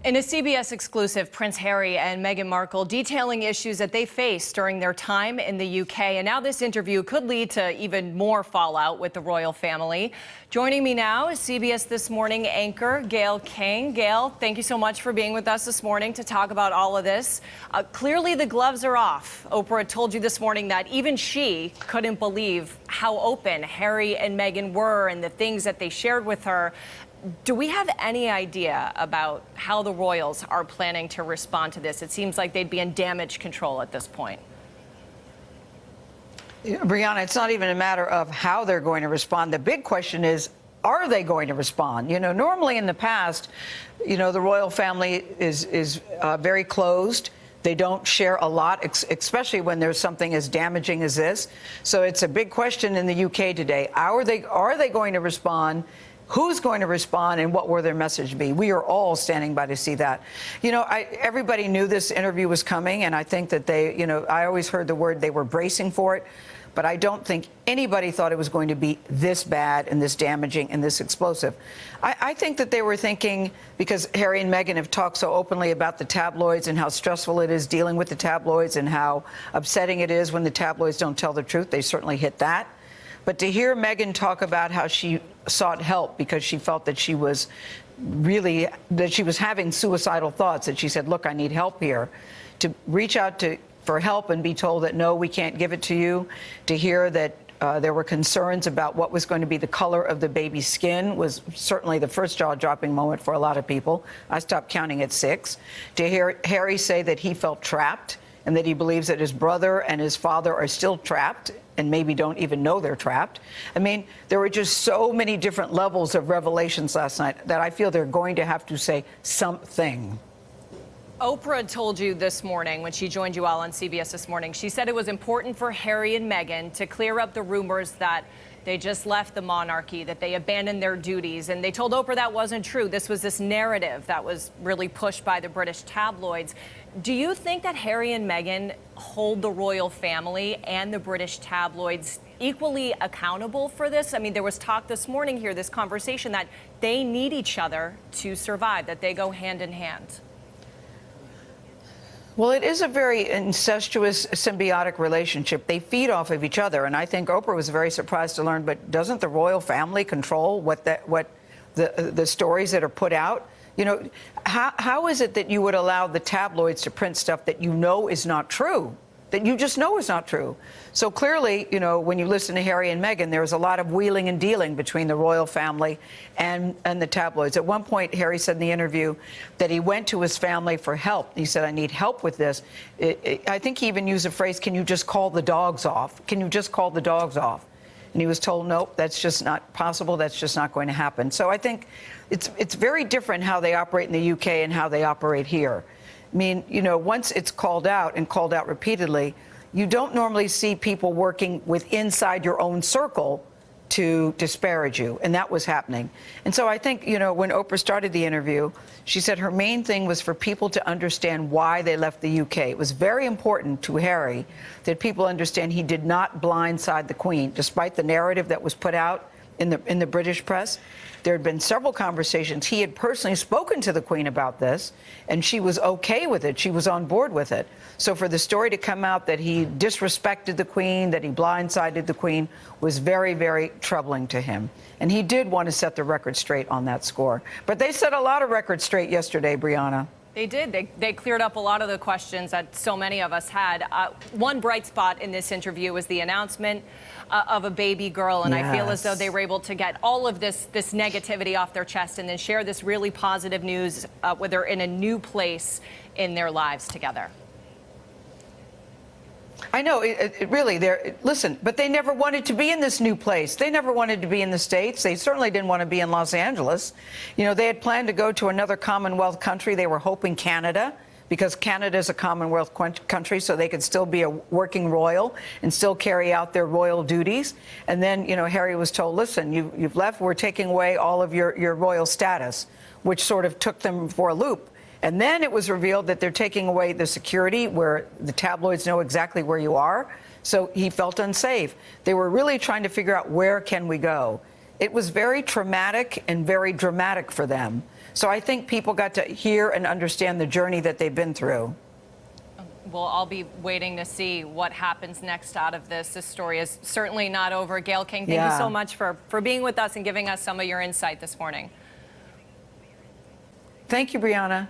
In a CBS exclusive, Prince Harry and Meghan Markle detailing issues that they faced during their time in the UK. And now this interview could lead to even more fallout with the royal family. Joining me now is CBS This Morning anchor Gayle King. Gayle, thank you so much for being with us this morning to talk about all of this. Clearly the gloves are off. Oprah told you this morning that even she couldn't believe how open Harry and Meghan were and the things that they shared with her. Do we have any idea about how the royals are planning to respond to this? It seems like they'd be in damage control at this point. Breana, it's not even a matter of how they're going to respond. The big question is, are they going to respond? You know, normally in the past, you know, the royal family is very closed. They don't share a lot, especially when there's something as damaging as this. So it's a big question in the UK today. Are they going to respond? Who's going to respond, and what will their message be? We are all standing by to see that. You know, everybody knew this interview was coming, and I think that they, you know, I always heard the word they were bracing for it, but I don't think anybody thought it was going to be this bad and this damaging and this explosive. I think that they were thinking, because Harry and Meghan have talked so openly about the tabloids and how stressful it is dealing with the tabloids and how upsetting it is when the tabloids don't tell the truth. They certainly hit that. But to hear Meghan talk about how she sought help because she felt that she was having suicidal thoughts, that she said, look, I need help here, to reach out for help and be told that, no, we can't give it to you, to hear that there were concerns about what was going to be the color of the baby's skin was certainly the first jaw-dropping moment for a lot of people. I stopped counting at 6. To hear Harry say that he felt trapped and that he believes that his brother and his father are still trapped and maybe don't even know they're trapped. I mean, there were just so many different levels of revelations last night that I feel they're going to have to say something. Oprah told you this morning, when she joined you all on CBS This Morning, she said it was important for Harry and Meghan to clear up the rumors that they just left the monarchy, that they abandoned their duties. And they told Oprah that wasn't true. This was this narrative that was really pushed by the British tabloids. Do you think that Harry and Meghan hold the royal family and the British tabloids equally accountable for this? I mean, there was talk this morning here, this conversation, that they need each other to survive, that they go hand in hand. Well, it is a very incestuous, symbiotic relationship. They feed off of each other, and I think Oprah was very surprised to learn, but doesn't the royal family control what the stories that are put out? You know, how is it that you would allow the tabloids to print stuff that you know is not true, that you just know is not true? So clearly, you know, when you listen to Harry and Meghan, there's a lot of wheeling and dealing between the royal family and the tabloids. At one point, Harry said in the interview that he went to his family for help. He said, I need help with this. I think he even used the phrase, can you just call the dogs off? Can you just call the dogs off? And he was told, nope, that's just not possible. That's just not going to happen. So I think it's very different how they operate in the UK and how they operate here. I mean, you know, once it's called out and called out repeatedly, you don't normally see people working inside your own circle to disparage you, and that was happening. And so I think, you know, when Oprah started the interview, she said her main thing was for people to understand why they left the UK. It was very important to Harry that people understand he did not blindside the Queen, despite the narrative that was put out in the British press. There had been several conversations. He had personally spoken to the Queen about this, and she was okay with it. She was on board with it. So for the story to come out that he disrespected the Queen, that he blindsided the Queen, was very, very troubling to him. And he did want to set the record straight on that score. But they set a lot of records straight yesterday, Breana. They did. They cleared up a lot of the questions that so many of us had. One bright spot in this interview was the announcement of a baby girl, and yes. I feel as though they were able to get all of this negativity off their chest and then share this really positive news where they're in a new place in their lives together. I know, it really, listen, but they never wanted to be in this new place. They never wanted to be in the States. They certainly didn't want to be in Los Angeles. You know, they had planned to go to another Commonwealth country. They were hoping Canada, because Canada is a Commonwealth country, so they could still be a working royal and still carry out their royal duties. And then, you know, Harry was told, listen, you've left, we're taking away all of your royal status, which sort of took them for a loop. And then it was revealed that they're taking away the security where the tabloids know exactly where you are. So he felt unsafe. They were really trying to figure out, where can we go? It was very traumatic and very dramatic for them. So I think people got to hear and understand the journey that they've been through. We'll all be waiting to see what happens next out of this. This story is certainly not over. Gayle King, thank you so much for being with us and giving us some of your insight this morning. Thank you, Breana.